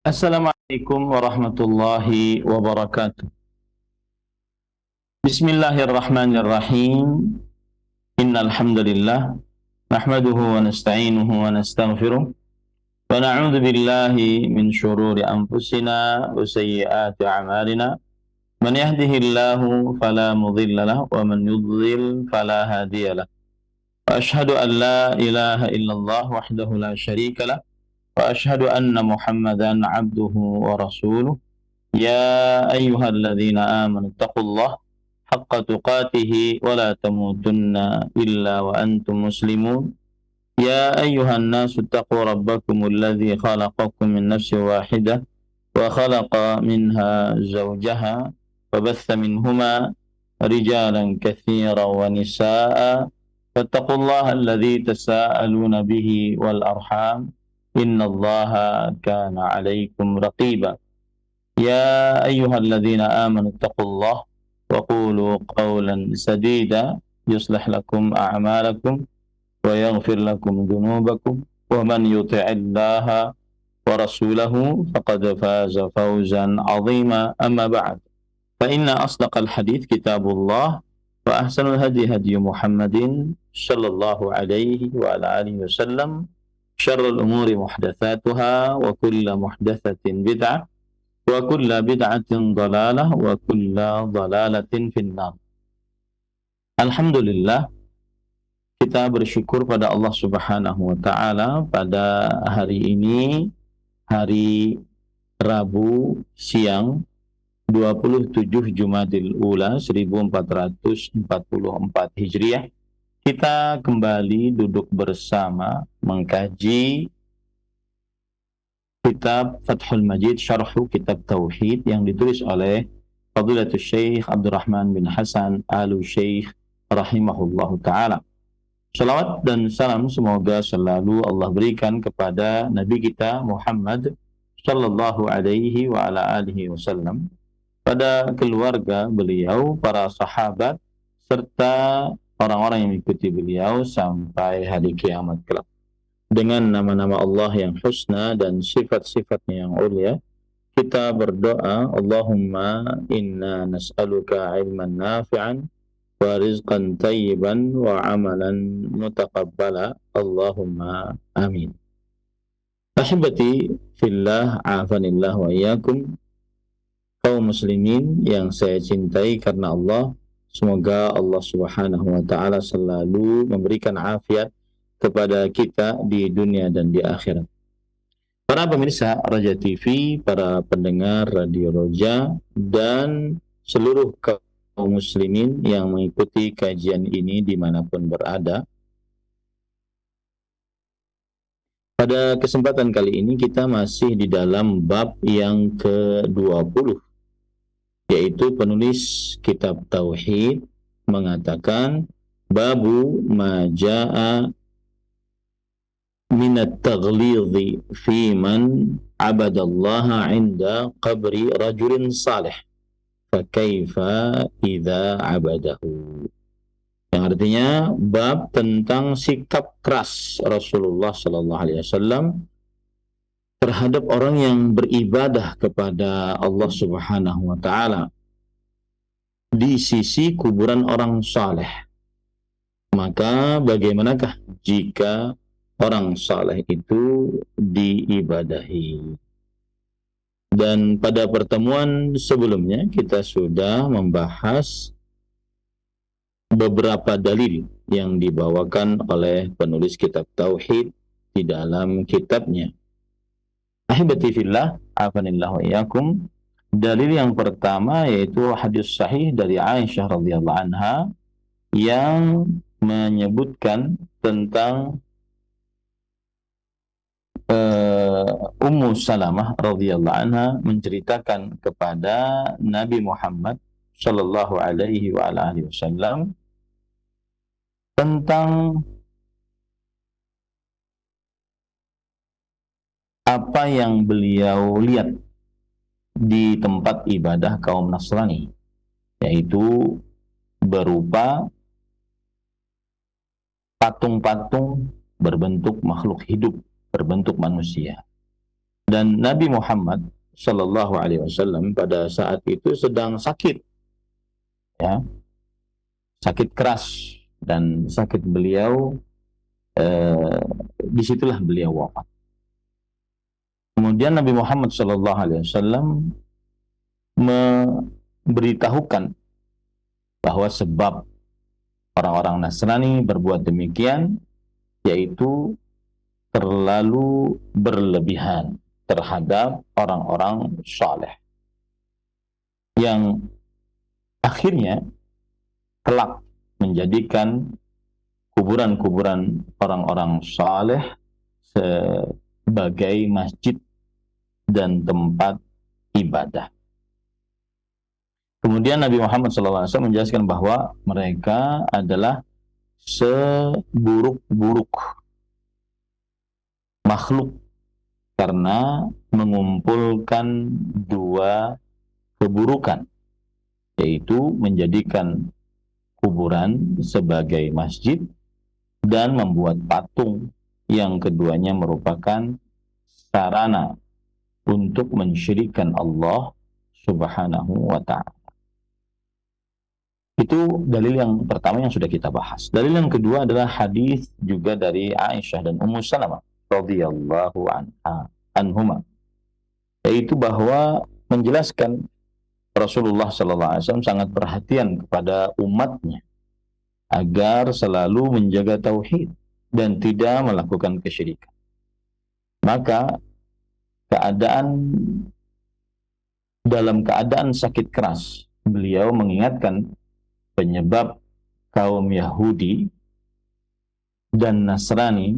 Assalamualaikum warahmatullahi wabarakatuh. Bismillahirrahmanirrahim. Innal hamdalillah nahmaduhu wa nasta'inuhu wa nastaghfiruh wa na'udzu billahi min shururi anfusina wa sayyiati a'malina. Man yahdihillahu fala mudilla lahu wa man yudlil fala hadiya lahu. Wa ashhadu an la ilaha illallah wahdahu la syarika lah wa ashhadu anna Muhammadan 'abduhu wa rasuluh. يا أيها الذين آمنوا اتقوا الله حق تقاته ولا تموتن إلا وأنتم مسلمون. يا أيها الناس اتقوا ربكم الذي خلقكم من نفس واحدة وخلق منها زوجها وبث منهما رجالا كثيرا ونساء فاتقوا الله الذي تساءلون به والأرحام إن الله كان عليكم رقيبا. يا أيها الذين آمنوا اتقوا الله وقولوا قولا سديدا يصلح لكم أعمالكم ويغفر لكم ذنوبكم ومن يطع الله ورسوله فقد فاز فوزا عظيما. أما بعد فإن أصدق الحديث كتاب الله وأحسن الهدي هدي محمد صلى الله عليه وعلى آله وسلم شر الأمور محدثاتها وكل محدثة بدعة wa kulla bid'atin dhalalah wa kulla dhalalatin finnar. Alhamdulillah, kita bersyukur pada Allah Subhanahu wa taala pada hari ini, hari Rabu siang 27 Jumadil Ula 1444 Hijriah, kita kembali duduk bersama mengkaji kitab Fathul Majid, syarhu kitab Tauhid yang ditulis oleh Fadilatul Syekh Abdurrahman bin Hasan Al-Syekh rahimahullahu ta'ala. Salawat dan salam semoga selalu Allah berikan kepada Nabi kita Muhammad sallallahu alaihi wa ala alihi wasallam, pada keluarga beliau, para sahabat, serta orang-orang yang mengikuti beliau sampai hari kiamat kelak. Dengan nama-nama Allah yang husna dan sifat-sifatnya yang ulia, kita berdoa, Allahumma inna nas'aluka ilman nafi'an wa rizqan tayyiban wa amalan mutaqabbala. Allahumma amin. Ahibati fillah, afanillah wa iyyakum, kaum muslimin yang saya cintai karena Allah, semoga Allah Subhanahu wa ta'ala selalu memberikan afiat kepada kita di dunia dan di akhirat. Para pemirsa Raja TV, para pendengar Radio Roja, dan seluruh kaum muslimin yang mengikuti kajian ini dimanapun berada. Pada kesempatan kali ini kita masih di dalam bab yang ke-20, yaitu penulis kitab Tauhid mengatakan babu maja'a minat taghlidhi fi man abadallaha inda qabri rajulin salih fa kaifa idza abadahu, yang artinya bab tentang sikap keras Rasulullah sallallahu alaihi wasallam terhadap orang yang beribadah kepada Allah Subhanahu wa taala di sisi kuburan orang saleh. Maka bagaimanakah jika orang saleh itu diibadahi? Dan pada pertemuan sebelumnya kita sudah membahas beberapa dalil yang dibawakan oleh penulis kitab Tauhid di dalam kitabnya. Ahibati fillah, afanillahu iyyakum. Dalil yang pertama yaitu hadis sahih dari Aisyah radhiyallahu anha yang menyebutkan tentang Ummu Salamah radhiyallahu anha menceritakan kepada Nabi Muhammad sallallahu alaihi wa alihi wasallam tentang apa yang beliau lihat di tempat ibadah kaum Nasrani, yaitu berupa patung-patung berbentuk makhluk hidup, berbentuk manusia. Dan Nabi Muhammad Shallallahu Alaihi Wasallam pada saat itu sedang sakit, ya, sakit keras, dan sakit beliau disitulah beliau wafat. Kemudian Nabi Muhammad Shallallahu Alaihi Wasallam memberitahukan bahwa sebab orang-orang Nasrani berbuat demikian yaitu terlalu berlebihan terhadap orang-orang saleh yang akhirnya kelak menjadikan kuburan-kuburan orang-orang saleh sebagai masjid dan tempat ibadah. Kemudian Nabi Muhammad SAW menjelaskan bahwa mereka adalah seburuk-buruk makhluk karena mengumpulkan dua keburukan, yaitu menjadikan kuburan sebagai masjid dan membuat patung yang keduanya merupakan sarana untuk mensyirikkan Allah Subhanahu wa ta'ala. Itu dalil yang pertama yang sudah kita bahas. Dalil yang kedua adalah hadis juga dari Aisyah dan Ummu Salamah radhiyallahu anhuma, yaitu bahwa menjelaskan Rasulullah SAW sangat perhatian kepada umatnya agar selalu menjaga tauhid dan tidak melakukan kesyirikan. Maka dalam keadaan sakit keras, beliau mengingatkan penyebab kaum Yahudi dan Nasrani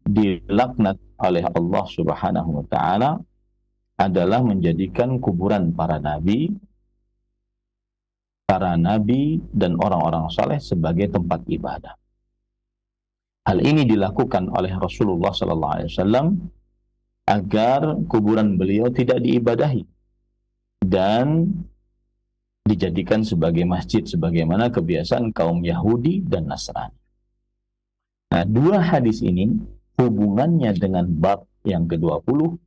dilaknat oleh Allah Subhanahu wa ta'ala adalah menjadikan kuburan para nabi dan orang-orang saleh sebagai tempat ibadah. Hal ini dilakukan oleh Rasulullah SAW agar kuburan beliau tidak diibadahi dan dijadikan sebagai masjid sebagaimana kebiasaan kaum Yahudi dan Nasrani. Nah, dua hadis ini hubungannya dengan bab yang ke-20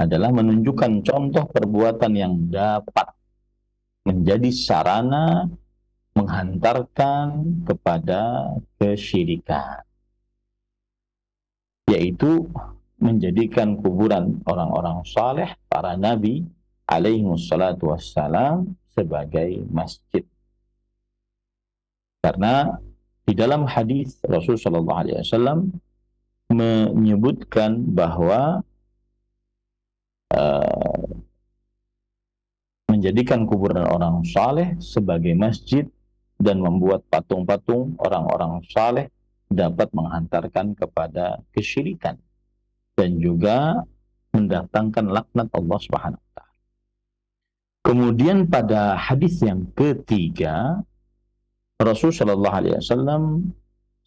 adalah menunjukkan contoh perbuatan yang dapat menjadi sarana menghantarkan kepada kesyirikan, yaitu menjadikan kuburan orang-orang saleh, para nabi alaihi wassalatu wassalam, sebagai masjid. Karena di dalam hadis Rasulullah SAW menyebutkan bahwa menjadikan kuburan orang saleh sebagai masjid dan membuat patung-patung orang-orang saleh dapat menghantarkan kepada kesyirikan dan juga mendatangkan laknat Allah Subhanahu wa ta'ala. Kemudian pada hadis yang ketiga, Rasulullah SAW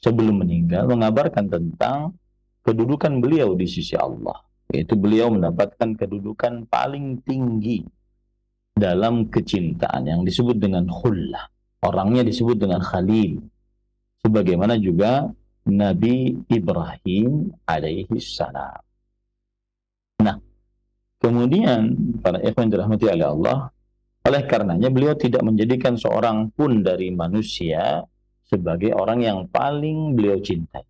sebelum meninggal mengabarkan tentang kedudukan beliau di sisi Allah, yaitu beliau mendapatkan kedudukan paling tinggi dalam kecintaan yang disebut dengan khullah. Orangnya disebut dengan Khalil, sebagaimana juga Nabi Ibrahim alaihi salam. Nah, kemudian para ikhwan dirahmati oleh Allah, oleh karenanya beliau tidak menjadikan seorang pun dari manusia sebagai orang yang paling beliau cintai,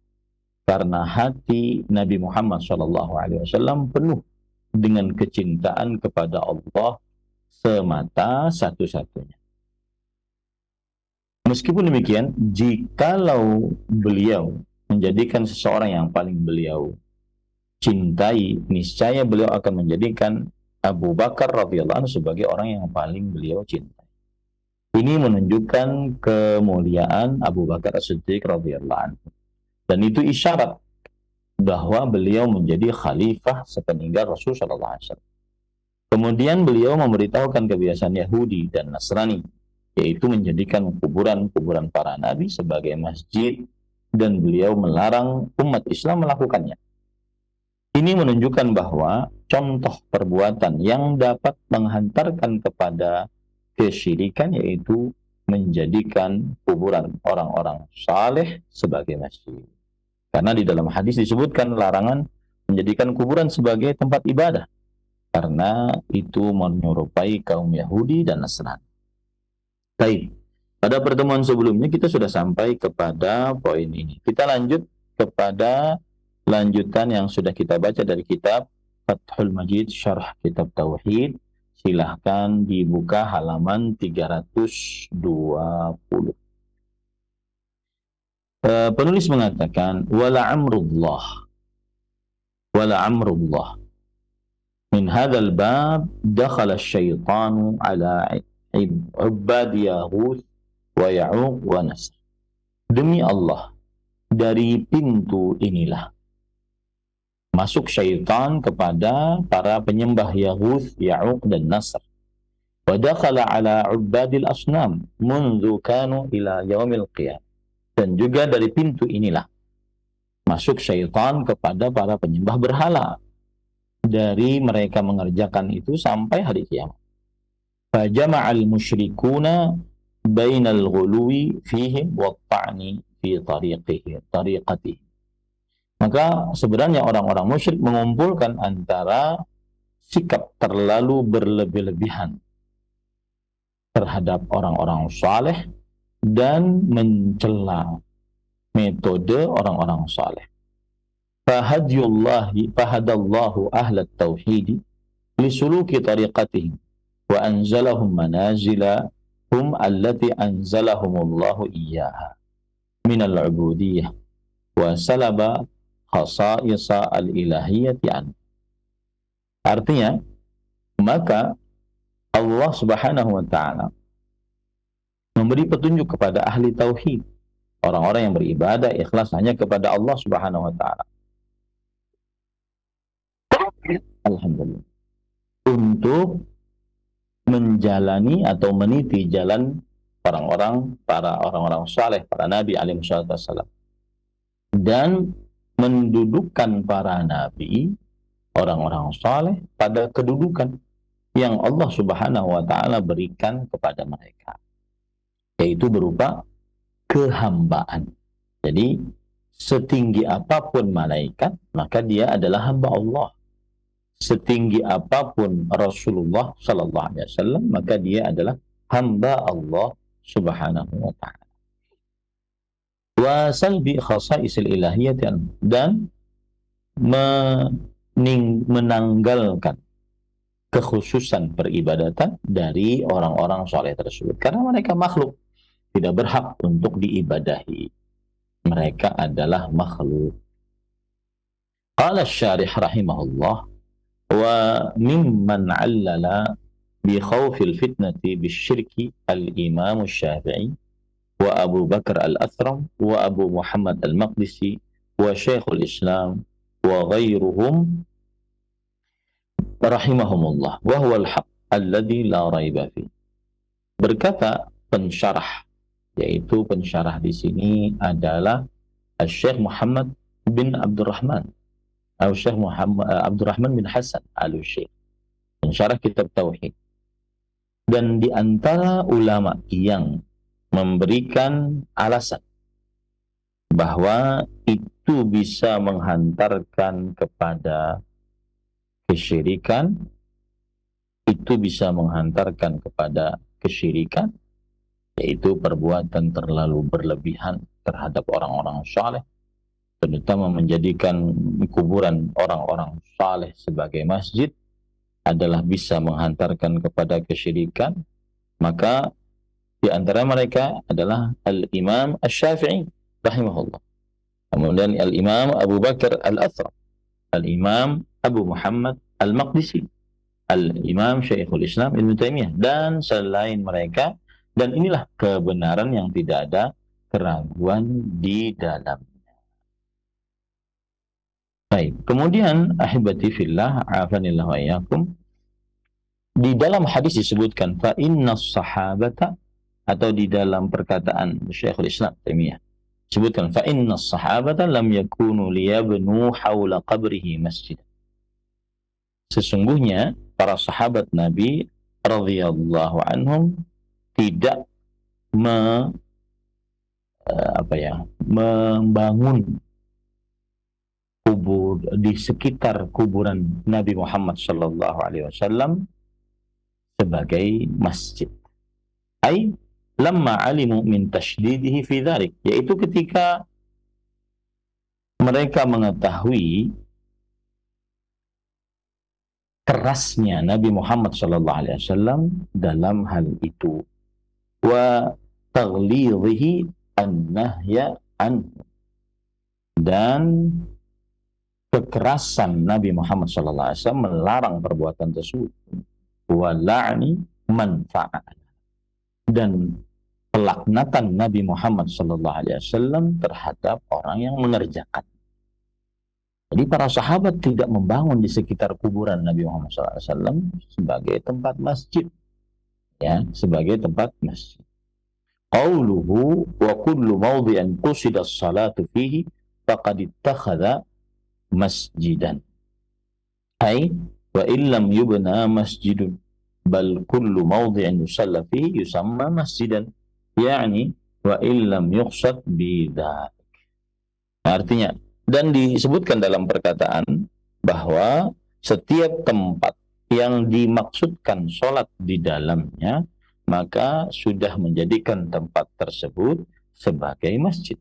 karena hati Nabi Muhammad SAW penuh dengan kecintaan kepada Allah semata satu-satunya. Meskipun demikian, jikalau beliau menjadikan seseorang yang paling beliau cintai, niscaya beliau akan menjadikan Abu Bakar radhiyallahu anhu sebagai orang yang paling beliau cintai. Ini menunjukkan kemuliaan Abu Bakar As-Siddiq radhiyallahu anhu. Dan itu isyarat bahwa beliau menjadi khalifah sepeninggal Rasulullah SAW. Kemudian beliau memberitahukan kebiasaan Yahudi dan Nasrani, yaitu menjadikan kuburan-kuburan para nabi sebagai masjid, dan beliau melarang umat Islam melakukannya. Ini menunjukkan bahwa contoh perbuatan yang dapat menghantarkan kepada kesyirikan yaitu menjadikan kuburan orang-orang saleh sebagai masjid. Karena di dalam hadis disebutkan larangan menjadikan kuburan sebagai tempat ibadah, karena itu menyerupai kaum Yahudi dan Nasrani. Baik, pada pertemuan sebelumnya kita sudah sampai kepada poin ini. Kita lanjut kepada lanjutan yang sudah kita baca dari kitab Fathul Majid Syarah Kitab Tauhid. Silahkan dibuka halaman 320. Penulis mengatakan wala amrullah min hadzal bab dakhala asy-syaitanu ala ibad Yahud wa Ya'uq wa Nasr. Demi Allah, dari pintu inilah masuk syaitan kepada para penyembah Yahud, Ya'uq dan Nasr. Wa dakhala ala ubadil asnam mundu kanu ila yaumil qiyamah. Dan juga dari pintu inilah masuk syaitan kepada para penyembah berhala, dari mereka mengerjakan itu sampai hari kiamat. Fajama'al musyrikuna bainal ghuluwi fihim wa ta'ni fi tariqatihi. Maka sebenarnya orang-orang musyrik mengumpulkan antara sikap terlalu berlebih-lebihan terhadap orang-orang saleh dan mencela metode orang-orang saleh. Fahadallahu ahlat tauhidi lisuluki tariqatihim wa anzalahum manazila hum allati anzalahumullahu iyyaha minal ubudiyah wa salaba khasa'isa al-ilahiyyati an. Artinya, maka Allah Subhanahu wa ta'ala memberi petunjuk kepada ahli tauhid, orang-orang yang beribadah ikhlas hanya kepada Allah Subhanahu wa ta'ala, alhamdulillah, untuk menjalani atau meniti jalan para orang-orang saleh, para nabi alaihi wassalam, dan mendudukkan para nabi, orang-orang saleh pada kedudukan yang Allah Subhanahu wa ta'ala berikan kepada mereka, yaitu berupa kehambaan. Jadi setinggi apapun malaikat, maka dia adalah hamba Allah. Setinggi apapun Rasulullah sallallahu alaihi wasallam, maka dia adalah hamba Allah Subhanahu wa ta'ala. Wa salbi khasaisil ilahiyyati, dan menanggalkan kekhususan peribadatan dari orang-orang saleh tersebut, karena mereka makhluk, tidak berhak untuk diibadahi. Mereka adalah makhluk. Qala asy-syarih rahimahullah, wa mimman 'allala bi khawfil fitnati bisyirki al-Imam Asy-Syafi'i wa Abu Bakar al-Athram wa Abu Muhammad al-Maqdisi wa Syekhul Islam wa ghairuhum rahimahumullah wa huwa al-haq alladhi la raiba fi. Berkata pensyarah, yaitu pensyarah di sini adalah Syekh Muhammad bin Abdurrahman atau Syekh Abdurrahman bin Hasan al-Syekh, pensyarah kitab Tauhid. Dan di antara ulama yang memberikan alasan bahwa itu bisa menghantarkan kepada kesyirikan, yaitu perbuatan terlalu berlebihan terhadap orang-orang saleh, terutama menjadikan kuburan orang-orang saleh sebagai masjid, adalah bisa menghantarkan kepada kesyirikan. Maka di antara mereka adalah Al-Imam Asy-Syafi'i rahimahullah, kemudian Al-Imam Abu Bakar al-Athram, Al-Imam Abu Muhammad al-Maqdisi, Al-Imam Syekhul Islam Ibnu Taimiyah, dan selain mereka. Dan inilah kebenaran yang tidak ada keraguan di dalamnya. Baik, kemudian ahibati fillah, afanillahu wa iyyakum, di dalam hadis disebutkan fa innas sahabata, atau di dalam perkataan Syekhul Islam Taimiyah disebutkan fa innas sahabata lam yakunu liyabnu haula qabrihi masjid. Sesungguhnya para sahabat Nabi radhiyallahu anhum tidak membangun kubur, di sekitar kuburan Nabi Muhammad sallallahu alaihi wasallam sebagai masjid. Ai lamma alimu min tashdidihi fi dzalik, yaitu ketika mereka mengetahui kerasnya Nabi Muhammad sallallahu alaihi wasallam dalam hal itu, wa taghlidhihi an-nahya anhu, dan kekerasan Nabi Muhammad sallallahu alaihi wasallam melarang perbuatan tersebut, wa la'ni man fa'ala, dan pelaknatan Nabi Muhammad sallallahu alaihi wasallam terhadap orang yang mengerjakan. Jadi para sahabat tidak membangun di sekitar kuburan Nabi Muhammad sallallahu alaihi wasallam sebagai tempat masjid, ya, sebagai tempat masjid. Qauluhu wa kullu mawdi'an qusida as-salatu fihi faqad ittakhadha masjidan. Ai wa illam yubna masjidun bal kullu mawdi'in yusalla fihi yusamma masjidan, yakni wa illam yuqsad bidzalik. Artinya, dan disebutkan dalam perkataan bahwa setiap tempat yang dimaksudkan sholat di dalamnya, maka sudah menjadikan tempat tersebut sebagai masjid.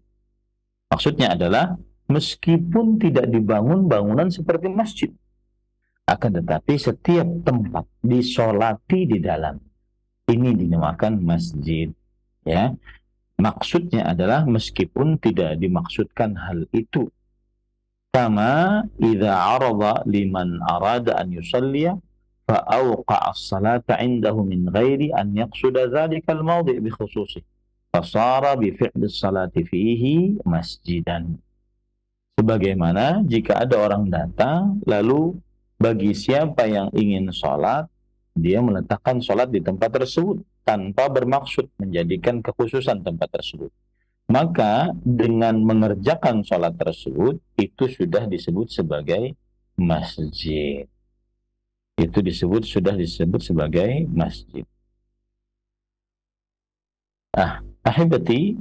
Maksudnya adalah meskipun tidak dibangun bangunan seperti masjid, akan tetapi setiap tempat disolati di dalam ini dinamakan masjid, ya. Maksudnya adalah meskipun tidak dimaksudkan hal itu. Kama idza arada liman arada an yusalliya fa awqa'a as-salata 'indahu min ghairi an yaqsuda dzalika al-mawdi' bi khususi fa sara bi fi'li as-salati fihi masjidan. Sebagaimana jika ada orang datang lalu bagi siapa yang ingin sholat, dia meletakkan sholat di tempat tersebut tanpa bermaksud menjadikan kekhususan tempat tersebut, maka dengan mengerjakan sholat tersebut itu sudah disebut sebagai masjid. Itu sudah disebut sebagai masjid. Ahibati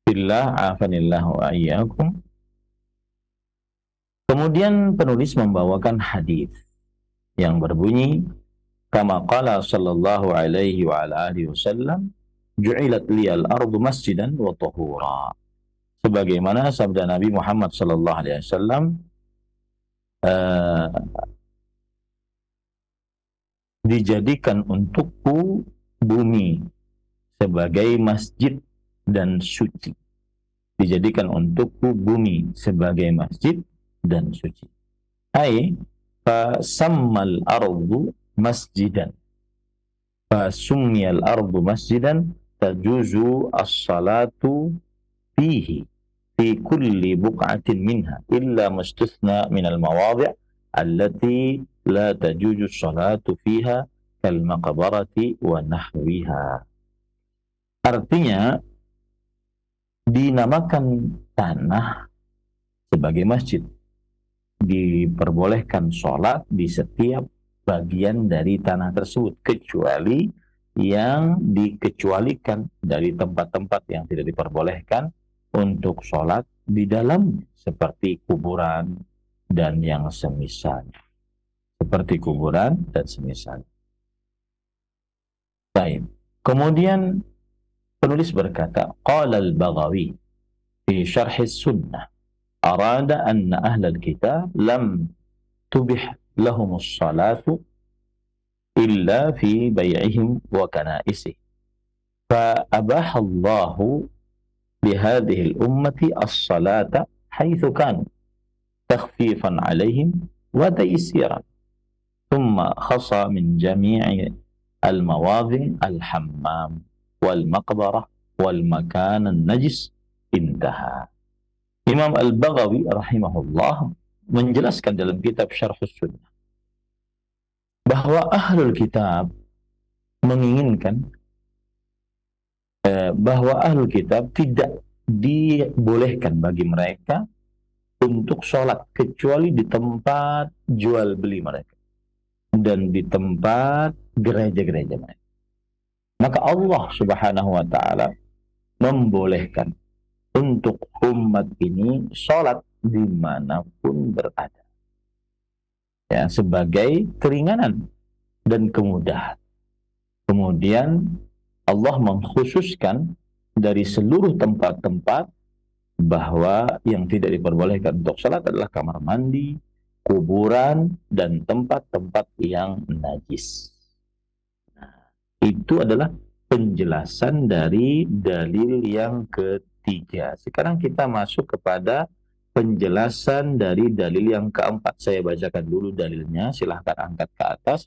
billah, afanillah wa iyyakum. Kemudian penulis membawakan hadis yang berbunyi, kama qala sallallahu alaihi wa ala alihi wasallam, ju'ilat liyal ardu masjidan wa tahura. Sebagaimana sabda Nabi Muhammad sallallahu alaihi wasallam, dijadikan untukku bumi sebagai masjid dan suci. Dijadikan untukku bumi sebagai masjid dan suci. Ai fa sammal ardu masjidan, fa summiyal ardu masjidan tajuzu as-salatu fihi fi kulli buq'atin minha illa mustathna min al-mawadhi' allati la tajuzu as-salatu fiha kal maqbarati wa nahwiha. Artinya dinamakan tanah sebagai masjid, diperbolehkan sholat di setiap bagian dari tanah tersebut kecuali yang dikecualikan dari tempat-tempat yang tidak diperbolehkan untuk sholat di dalam, seperti kuburan dan yang semisalnya. Seperti kuburan dan semisalnya. Baik. Kemudian penulis berkata, qala al-Baghawi fi syarh as-sunnah, arada anna ahlal kitab lam tubih lahumus salatu illa fi bay'ihim wa kana'isih, fa abahallahu lihadhihi al-ummati as-salata haythu kanu takhfifan alaihim wa taysiran, thumma khassa min jami'i al-mawadhi al-hammam wal maqbarah wal makan an-najis, intaha. Imam Al-Baghawi rahimahullah menjelaskan dalam kitab Syarh Sunnah bahwa ahlul kitab menginginkan bahwa ahlul kitab tidak dibolehkan bagi mereka untuk sholat kecuali di tempat jual beli mereka dan di tempat gereja-gereja mereka. Maka Allah Subhanahu wa ta'ala membolehkan untuk umat ini sholat dimanapun berada. Ya, sebagai keringanan dan kemudahan. Kemudian Allah mengkhususkan dari seluruh tempat-tempat bahwa yang tidak diperbolehkan untuk salat adalah kamar mandi, kuburan, dan tempat-tempat yang najis. Nah, itu adalah penjelasan dari dalil yang ketiga. Sekarang kita masuk kepada penjelasan dari dalil yang keempat. Saya bacakan dulu dalilnya, silahkan angkat ke atas.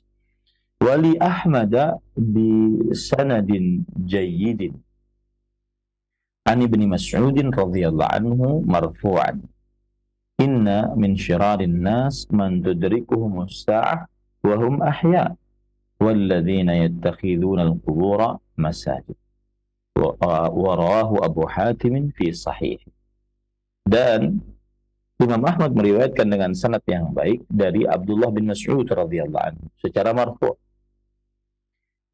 Wali Ahmada bi sanadin jayyidin an ibni Mas'udin radhiyallahu anhu marfu'an inna min syirarin nas man tudrikuhum as-sa'ah wa hum ahya walladzina yattakhiduna al-qubura masajid wa rawahu Abu Hatim fi sahih. Dan Imam Ahmad meriwayatkan dengan sanad yang baik dari Abdullah bin Mas'ud radhiyallahu anhu secara marfu',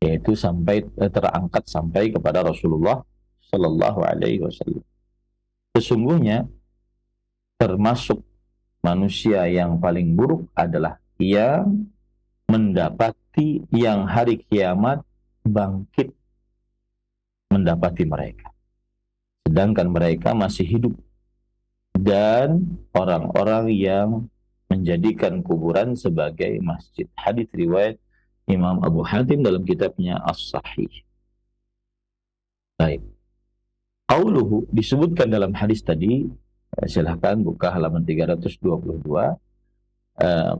yaitu sampai terangkat sampai kepada Rasulullah sallallahu alaihi wasallam. Sesungguhnya termasuk manusia yang paling buruk adalah yang mendapati yang hari kiamat bangkit mendapati mereka, sedangkan mereka masih hidup, dan orang-orang yang menjadikan kuburan sebagai masjid. Hadis riwayat Imam Abu Hatim dalam kitabnya As-Sahih. Baik. Qauluhu disebutkan dalam hadis tadi, silahkan buka halaman 322.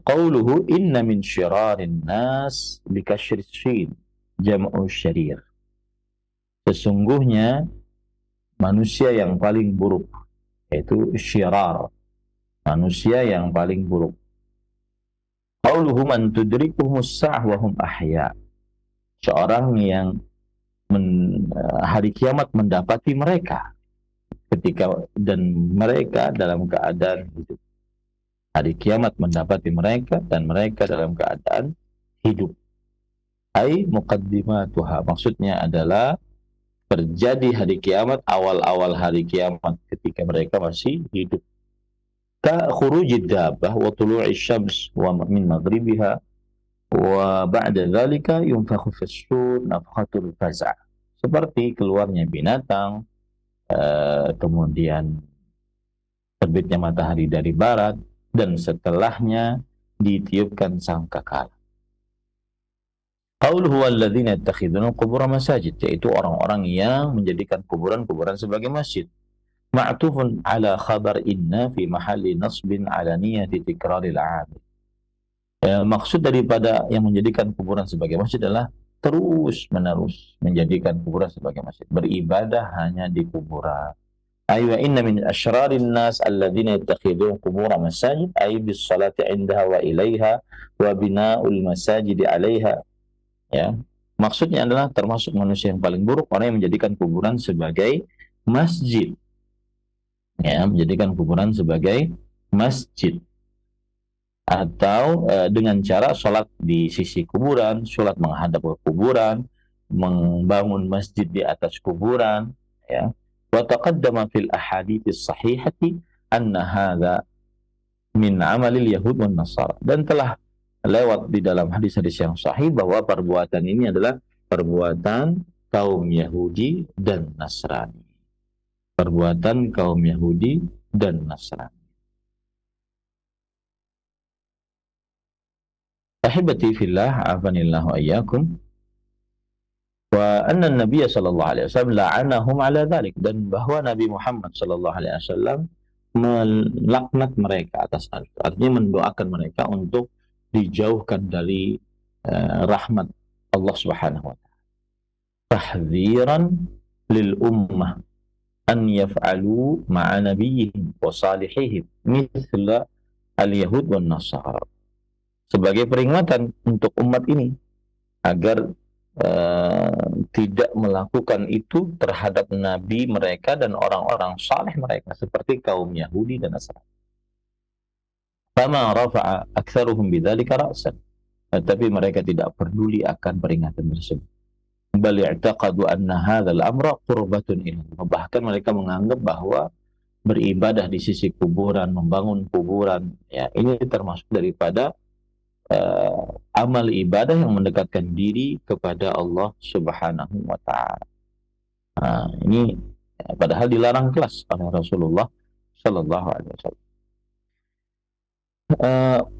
Qauluhu inna min syirarin nas bikasri syin jam'u syarir. Sesungguhnya manusia yang paling buruk, yaitu syirar, manusia yang paling buruk. Qauluhu man tudrikuhumus sa'ah wa hum ahya. Seorang yang hari kiamat mendapati mereka ketika dan mereka dalam keadaan hidup. Hari kiamat mendapati mereka dan mereka dalam keadaan hidup. Ai muqaddimatuha, maksudnya adalah terjadi hari kiamat, awal-awal hari kiamat ketika mereka masih hidup. Ka khurujid dabbah wa tulu'i syams wa min maghribiha wa ba'da dzalika yunfakhu fis-sur nafkhatul faza'. Seperti keluarnya binatang, kemudian terbitnya matahari dari barat, dan setelahnya ditiupkan sangkakala. Qauluhu walladzina yattakhiduna qubur masajid, yaitu orang-orang yang menjadikan kuburan-kuburan sebagai masjid. Ma'tufun ala khabar inna fi mahalli nasbin ala niyati tikraril 'amil. Maksud daripada yang menjadikan kuburan sebagai masjid adalah terus-menerus menjadikan kuburan sebagai masjid, beribadah hanya di kuburan. Aywa inna min asyrarin nas alladzina yattakhiduna qubur masajid ay bis salati 'indaha wa ilaiha wa bina'ul masajid 'alaiha. Ya, maksudnya adalah termasuk manusia yang paling buruk orang yang menjadikan kuburan sebagai masjid. Ya, menjadikan kuburan sebagai masjid. Atau dengan cara sholat di sisi kuburan, sholat menghadap ke kuburan, membangun masjid di atas kuburan. Ya. Wa taqaddama fil ahadits sahihati anna hadza min amalil yahud wan nasara. Dan telah lewat di dalam hadis-hadis yang sahih bahwa perbuatan ini adalah perbuatan kaum Yahudi dan Nasrani. Perbuatan kaum Yahudi dan Nasrani. Ahibati fillah, afanillahu ayyakum. Wa anna Nabi sallallahu alaihi wasallam la'anahum ala dhalik, dan bahwa Nabi Muhammad sallallahu alaihi wasallam melaknat mereka atas hal itu. Artinya mendoakan mereka untuk dijauhkan dari rahmat Allah Subhanahu wa taala. Tahdhiran lil ummah an yaf'alu ma'a nabiyyihim wa salihihim mithla al-yahud wan nasara. Sebagai peringatan untuk umat ini agar tidak melakukan itu terhadap nabi mereka dan orang-orang saleh mereka seperti kaum Yahudi dan Nasrani. Fama rafa'a aktsaruhum bidzalika ra'san. Tapi mereka tidak peduli akan peringatan tersebut. Bal i'taqadu anna hadzal amra qurbatun ilallah. Bahkan mereka menganggap bahwa beribadah di sisi kuburan, membangun kuburan, ya ini termasuk daripada amal ibadah yang mendekatkan diri kepada Allah Subhanahu wa taala. Nah, ini padahal dilarang keras oleh Rasulullah sallallahu alaihi wasallam.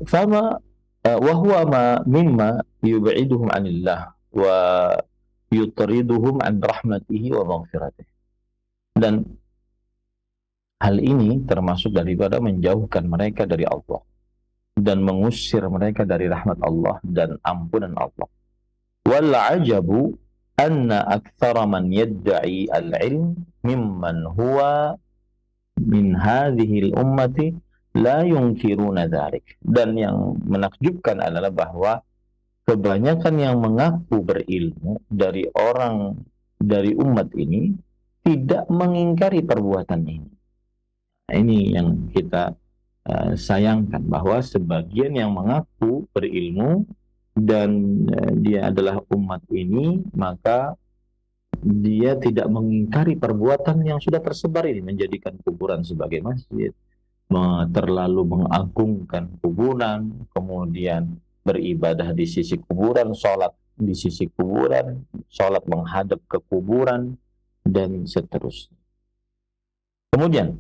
Fama wa huwa ma mimma yub'iduhum 'anillah wa yutriduhum 'an rahmatihi wa maghfiratih. Dan hal ini termasuk daripada menjauhkan mereka dari Allah dan mengusir mereka dari rahmat Allah dan ampunan Allah. Wal ajabu anna aktsara man yad'i al-'ilm mimman huwa min hadhihi al-ummati la yunkiruna dzalik. Dan yang menakjubkan adalah bahwa kebanyakan yang mengaku berilmu dari orang dari umat ini tidak mengingkari perbuatan ini. Nah, ini yang kita sayangkan, bahwa sebagian yang mengaku berilmu dan dia adalah umat ini, maka dia tidak mengingkari perbuatan yang sudah tersebar ini, menjadikan kuburan sebagai masjid, terlalu mengagungkan kuburan, kemudian beribadah di sisi kuburan, sholat di sisi kuburan, sholat menghadap ke kuburan, dan seterusnya. Kemudian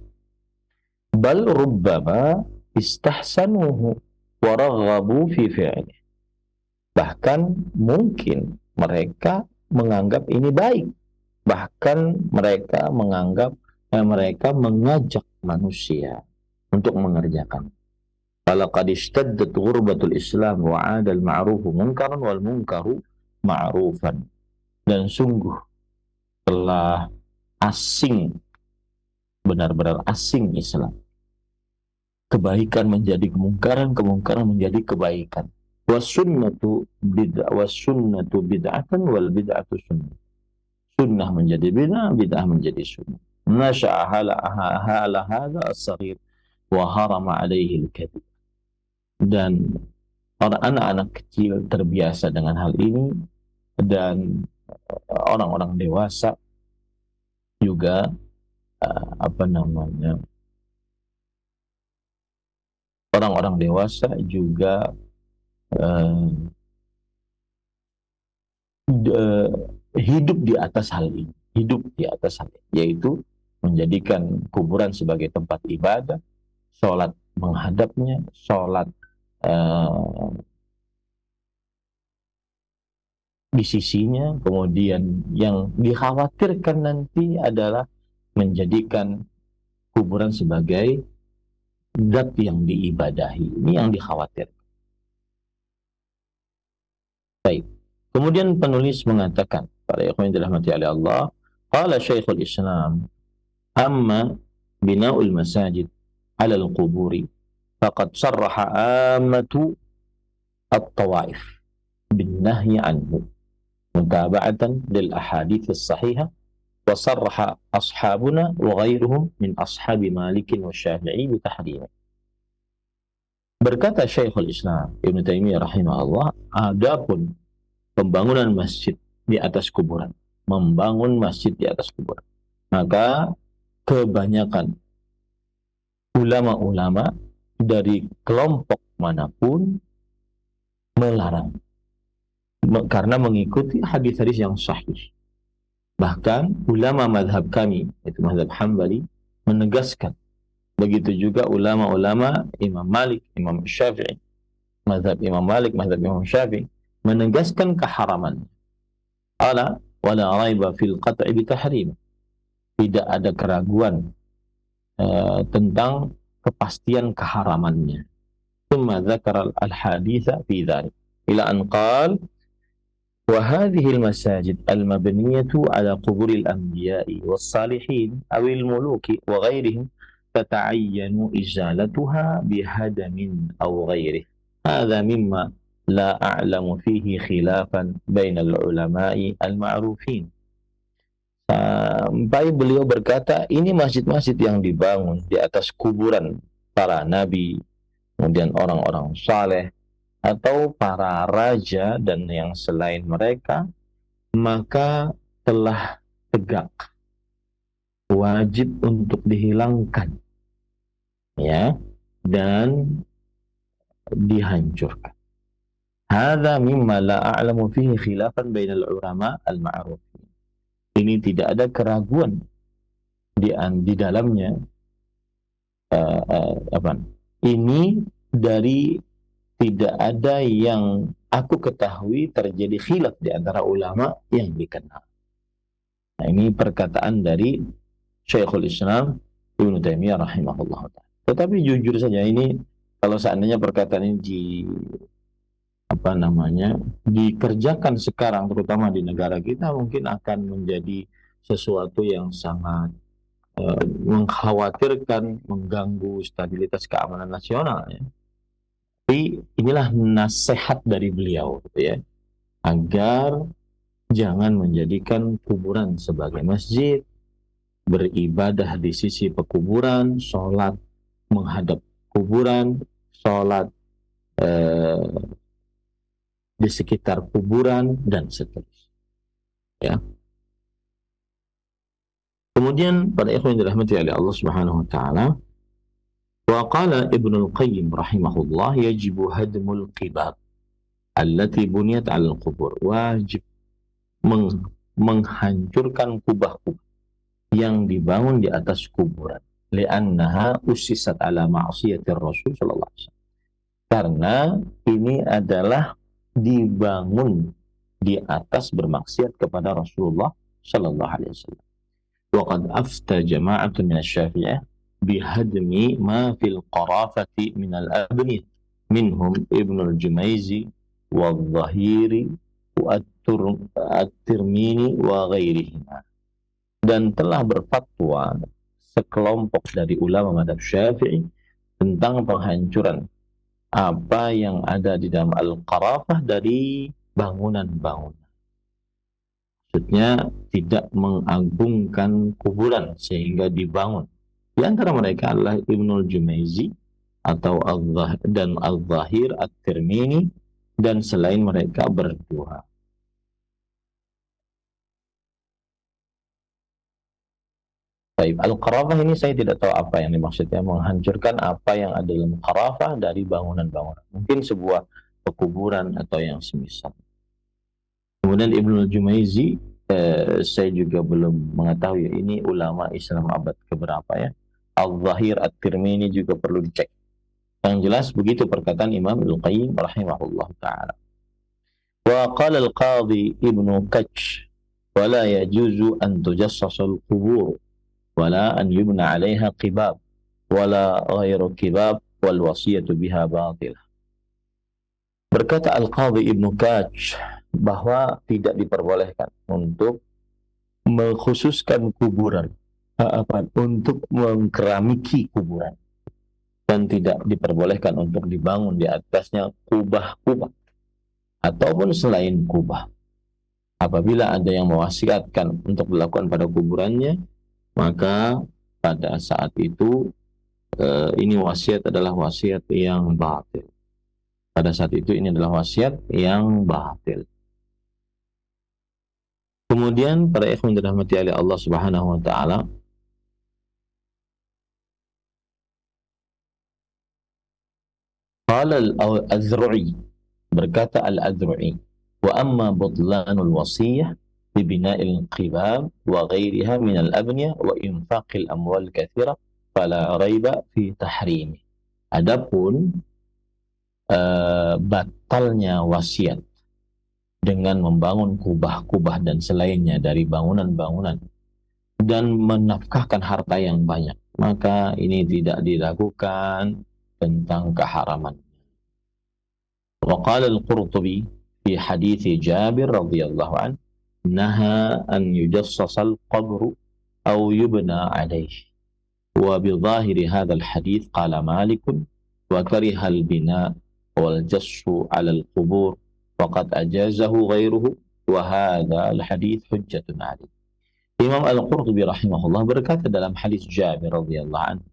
bal rubbama istahsanuhu wa raghabu fi fi'li. Bahkan mungkin mereka menganggap ini baik, bahkan mereka menganggap mereka mengajak manusia untuk mengerjakan. Falaqad ishtaddat ghurbatul Islam wa 'ada al-ma'rufu munkaran wal munkaru ma'rufan. Dan sungguh telah asing, benar-benar asing Islam. Kebaikan menjadi kemungkaran, kemungkaran menjadi kebaikan. Wasunnatu bid'atan wal bid'atu sunnah. Sunnah menjadi bid'ah, bid'ah menjadi sunnah. Nasha'a hala hadha as-saghir wa harama alaihi al-kadhib. Dan anak-anak kecil terbiasa dengan hal ini, dan orang-orang dewasa juga orang-orang dewasa juga hidup di atas hal ini, yaitu menjadikan kuburan sebagai tempat ibadah, sholat menghadapnya, sholat di sisinya. Kemudian yang dikhawatirkan nanti adalah menjadikan kuburan sebagai zat yang diibadahi. Ini yang dikhawatirkan. Baik. Kemudian penulis mengatakan, para ikhwan yang dirahmati oleh Allah, qala Syekhul Islam, amma bina'ul masajid 'ala al-quburi faqad sarraha ammatu at-tawaif bin nahyi anhu mutaba'atan lil ahadits as-sahihah wa sarraha ashabuna wa ghairuhum min ashabi Malik wa Syafi'i bi tahrim. Berkata Syekhul Islam Ibnu Taimiyah rahimahullah, adapun pembangunan masjid di atas kuburan, membangun masjid di atas kuburan, maka kebanyakan ulama-ulama dari kelompok manapun melarang, karena mengikuti hadis-hadis yang sahih. Bahkan ulama madhab kami, itu madhab Hambali, menegaskan. Begitu juga ulama-ulama Imam Malik, Imam Syafi'i, madhab Imam Malik, madhab Imam Syafi'i, menegaskan keharaman. Ala wala raiba fil qat'i bitahrim. Tidak ada keraguan tentang kepastian keharamannya. Tsumma dzakara al-haditsa fi dzalik ila an qala wa hadhihi al-masajid al-mabniyatu ala qubur al-anbiya'i was-salihin aw al-muluki wa ghairihim tata'ayyanu izalatuha bihadamin aw ghairihi. Hadza mimma la a'lamu fihi khilafan bainal ulama'i al-ma'rufin. Sampai beliau berkata, ini masjid-masjid yang dibangun di atas kuburan para nabi, kemudian orang-orang saleh, atau para raja dan yang selain mereka, maka telah tegak wajib untuk dihilangkan, ya, dan dihancurkan. Hadza mimma la a'lamu fihi khilafan bainal ulama al-ma'ruf. Ini tidak ada keraguan di dalamnya, apa? Ini dari tidak ada yang aku ketahui terjadi khilaf di antara ulama yang dikenal. Nah, ini perkataan dari Syekhul Islam Ibnu Taimiyah rahimahullah ta'ala. Tetapi jujur saja, ini kalau seandainya perkataan ini dikerjakan sekarang, terutama di negara kita, mungkin akan menjadi sesuatu yang sangat mengkhawatirkan, mengganggu stabilitas keamanan nasional, ya. Tapi inilah nasihat dari beliau, gitu ya, agar jangan menjadikan kuburan sebagai masjid, beribadah di sisi pekuburan, sholat menghadap kuburan, sholat di sekitar kuburan, dan seterusnya, ya. Kemudian pada ikhwan yang dirahmati oleh Allah Subhanahu wa taala, wa qala Ibnu Qayyim rahimahullah, yajibu hadmul qibab allati buniyat 'alal qubur. Wajib menghancurkan kubah-kubah yang dibangun di atas kuburan. Li'annaha usisat ala ma'siyatir Rasul sallallahu alaihi wasallam. Karena ini adalah dibangun di atas bermaksiat kepada Rasulullah sallallahu alaihi wasallam. Wa qad afta jama'atun min asy-Syafi'iyah bihadmi ma fil qarafati min al-abniyah minhum Ibnu al-Jumaizi wal-Dhahiri wa at-Tirmini wa ghairihima. Dan telah berfatwa sekelompok dari ulama mazhab Syafi'i tentang penghancuran apa yang ada di dalam al-qarafah dari bangunan-bangunan. Maksudnya tidak mengagungkan kuburan sehingga dibangun. Di antara mereka adalah Ibnul Jumaizi atau Al-Zahir, At-Tirmini, dan selain mereka berdua. Baik, al-qarafah ini saya tidak tahu apa yang dimaksudnya, menghancurkan apa yang ada dalam qarafah dari bangunan-bangunan. Mungkin sebuah pekuburan atau yang semisal. Kemudian Ibnul Jumaizi, saya juga belum mengetahui ini ulama Islam abad keberapa, ya. Al-Zahir, At-Tirmini juga perlu dicek. Yang jelas begitu perkataan Imam Al-Qayyim rahimahullah ta'ala. Wa qala al-Qadhi Ibnu Kach, wa la yajuzu an tujassasa al-qubur wala an yubna 'alaiha qibab wala ghairu qibab wal wasiyatu biha batilah. Berkata Al-Qadhi Ibnu Kach bahwa tidak diperbolehkan untuk mengkhususkan kuburan, untuk mengkeramiki kuburan, dan tidak diperbolehkan untuk dibangun di atasnya kubah-kubah ataupun selain kubah. Apabila ada yang mewasiatkan untuk dilakukan pada kuburannya, maka pada saat itu ini wasiat adalah wasiat yang batil. Pada saat itu ini adalah wasiat yang batil. Kemudian para ikhwan dirahmati oleh Allah Subhanahu wa taala, qala al-Azru'i, berkata al-Azru'i, wa amma butlanul wasiyah bibina'il qibab wa ghairiha min al-abniyah wa infaqil amwal katsira fala raiba fi tahrimi. Adapun batalnya wasiat dengan membangun kubah-kubah dan selainnya dari bangunan-bangunan dan menafkahkan harta yang banyak, maka ini tidak diragukan tentang keharaman. Wa qala al-Qurtubi fi hadits Jabir radhiyallahu anhu, naha an yujassasa al-qabru aw yubna alayhi. Wa bi dhahiri hadha al-hadits qala Malik wa kariha al-bina wal jassu 'ala al-qubur waqad ajazahu ghairuhu wa hadha al-hadits hujjatun 'alayhi. Imam Al-Qurtubi rahimahullah berkata dalam hadis Jabir radhiyallahu anhu,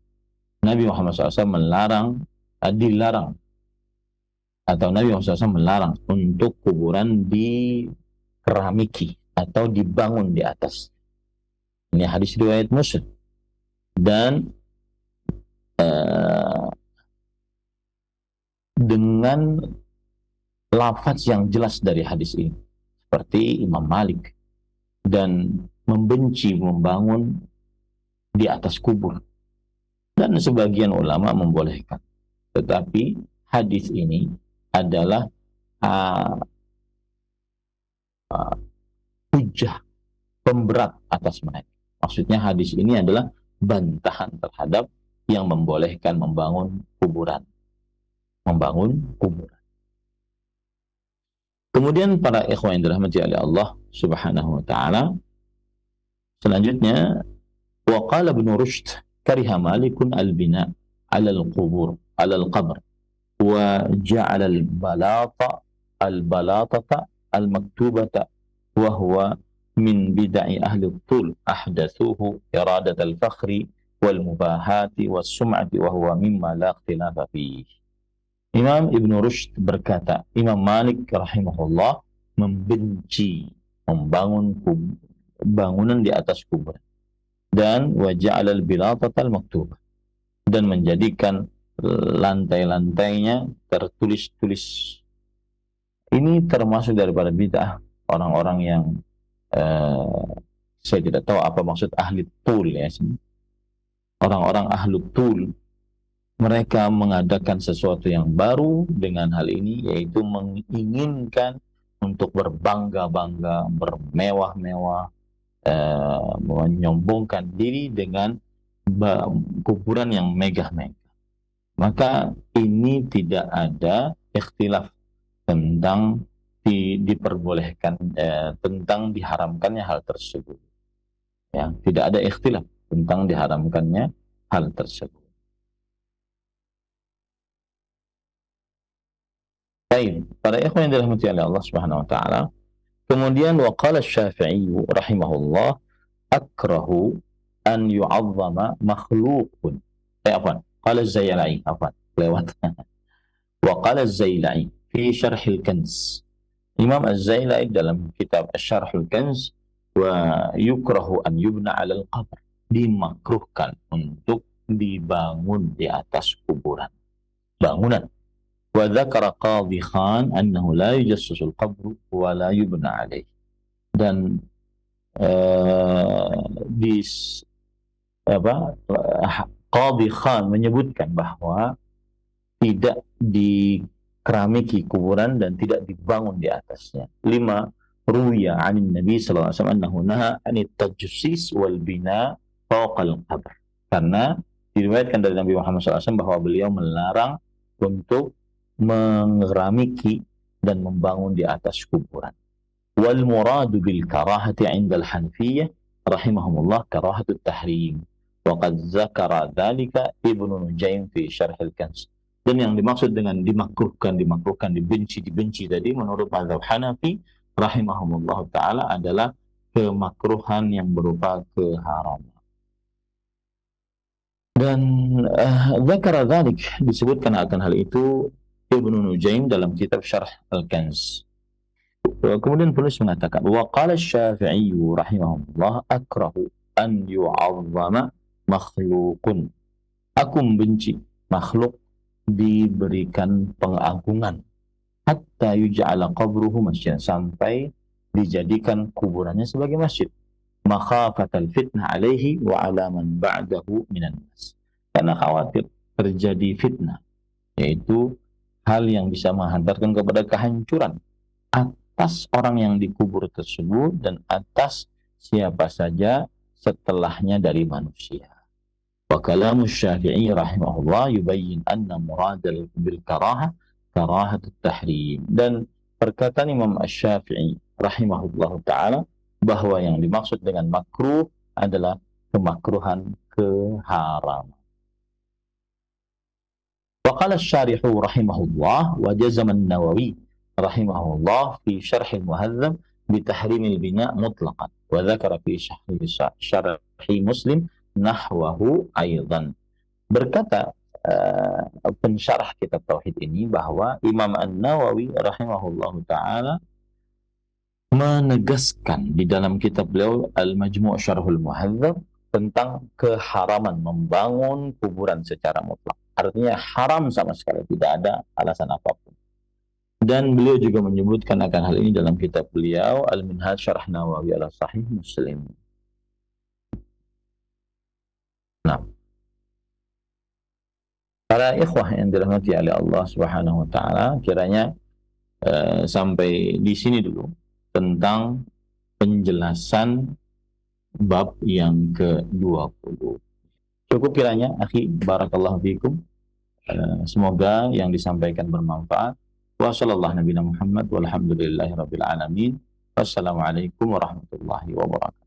Nabi Muhammad SAW dilarang untuk kuburan dikeramiki atau dibangun di atas. Ini hadis riwayat Muslim. Dan uh, dengan lafaz yang jelas dari hadis ini, seperti Imam Malik, dan membenci membangun di atas kubur, dan sebagian ulama membolehkan. Tetapi hadis ini adalah uh, hujah pemberat atas mereka. Maksudnya hadis ini adalah bantahan terhadap yang membolehkan membangun kuburan. Kemudian para ikhwan yang dirahmati oleh Allah Subhanahu wa taala, selanjutnya waqala Ibnu Rushd kariha Malikun al-bina 'ala al-qabr wa ja'ala al-balatata al-maktubata wa huwa min bid'i ahli al-tul ahdathuhu iradat al-fakhri wal mubahati was sum'ati wa huwa mimma la ikhtilafa fihi. Imam Ibnu Rushd berkata, Imam Malik rahimahullah membenci membangun bangunan di atas kuburan, dan waja'al al-bilatatal maktubah, dan menjadikan lantai-lantainya tertulis-tulis. Ini termasuk daripada bid'ah orang-orang yang saya tidak tahu apa maksud ahli tul ya. Orang-orang ahli tul, mereka mengadakan sesuatu yang baru dengan hal ini, yaitu menginginkan untuk berbangga-bangga, bermewah-mewah, menyombongkan diri dengan kuburan yang megah-megah. Maka ini tidak ada ikhtilaf tentang diperbolehkan, tentang diharamkannya hal tersebut. Ya, tidak ada ikhtilaf tentang diharamkannya hal tersebut. Baik, para ikhwan yang dirahmati oleh Allah Subhanahu wa taala. Kemudian waqala Asy-Syafi'i rahimahullah akrahu an yu'azzama makhluqun. Qala Az-Zailai, lewat. Waqala Az-Zailai fi Syarh al-Kanz. Imam Az-Zailai dalam kitab Syarh al-Kanz, wa yukrahu an yubna 'ala al-qabr, dimakruhkan untuk dibangun di atas kuburan, bangunan. Wa dzakara Qadhi Khan annahu la yujassasul qabru wa la yubna alaih. Dan Qadhi Khan menyebutkan bahwa tidak dikeramiki kuburan dan tidak dibangun di atasnya. 5 ruya 'anin Nabi sallallahu alaihi wasallam annahu naha 'anit tajassis wal bina fawqa al-qabr. Karena diriwayatkan dari Nabi Muhammad SAW bahwa beliau melarang untuk mengeramiki dan membangun di atas kuburan. Wal muradu bil karahati 'inda al-Hanafiyah rahimahumullah karahatut tahrim. Wa qad dzakara dzalika Ibnu Nujaim fi Syarh al-Kanz. Dan yang dimaksud dengan dimakruhkan, dibenci tadi menurut mazhab Hanafi rahimahumullah taala adalah kemakruhan yang berupa keharaman. Dan dzakara dzalik, disebutkan akan hal itu Ibnu Nujaim dalam kitab Syarh al-Kanz. Kemudian penulis mengatakan, wa qala Asy-Syafi'i rahimahullah akrahu an yu'azzama makhluqun. Aku membenci makhluk diberikan pengagungan, hatta yuj'ala qabruhu masjidan, sampai dijadikan kuburannya sebagai masjid. Makhafatal fitnah alaihi wa ala man ba'dahu minan nas. Karena khawatir terjadi fitnah, yaitu hal yang bisa menghantarkan kepada kehancuran atas orang yang dikubur tersebut dan atas siapa saja setelahnya dari manusia. Wa kalamu Syafi'i rahimahullah yubayyin anna muradal bil karahah karahatut tahrim. Dan perkataan Imam Asy-Syafi'i rahimahullah ta'ala bahwa yang dimaksud dengan makruh adalah kemakruhan keharaman. وقال الشارح رحمه الله وجزم النووي رحمه الله في شرح المهذب بتحريم البناء مطلقا وذكر في شرح مسلم نحوه أيضا. Berkata pensyarah kitab tauhid ini bahwa Imam An-Nawawi rahimahullah taala menegaskan di dalam kitab beliau Al-Majmu' Syarhul Muhadzab tentang keharaman membangun kuburan secara mutlak. Artinya haram sama sekali, tidak ada alasan apapun. Dan beliau juga menyebutkan akan hal ini dalam kitab beliau Al-Minhaj Syarah Nawawi ala Sahih Muslim. Nah, para ikhwah yang dirahmati oleh Allah Subhanahu wa taala, kiranya sampai di sini dulu tentang penjelasan bab yang ke-20. Cukup kiranya, akhi, barakallahu fikum. Semoga yang disampaikan bermanfaat. Wassalamualaikum warahmatullahi wabarakatuh.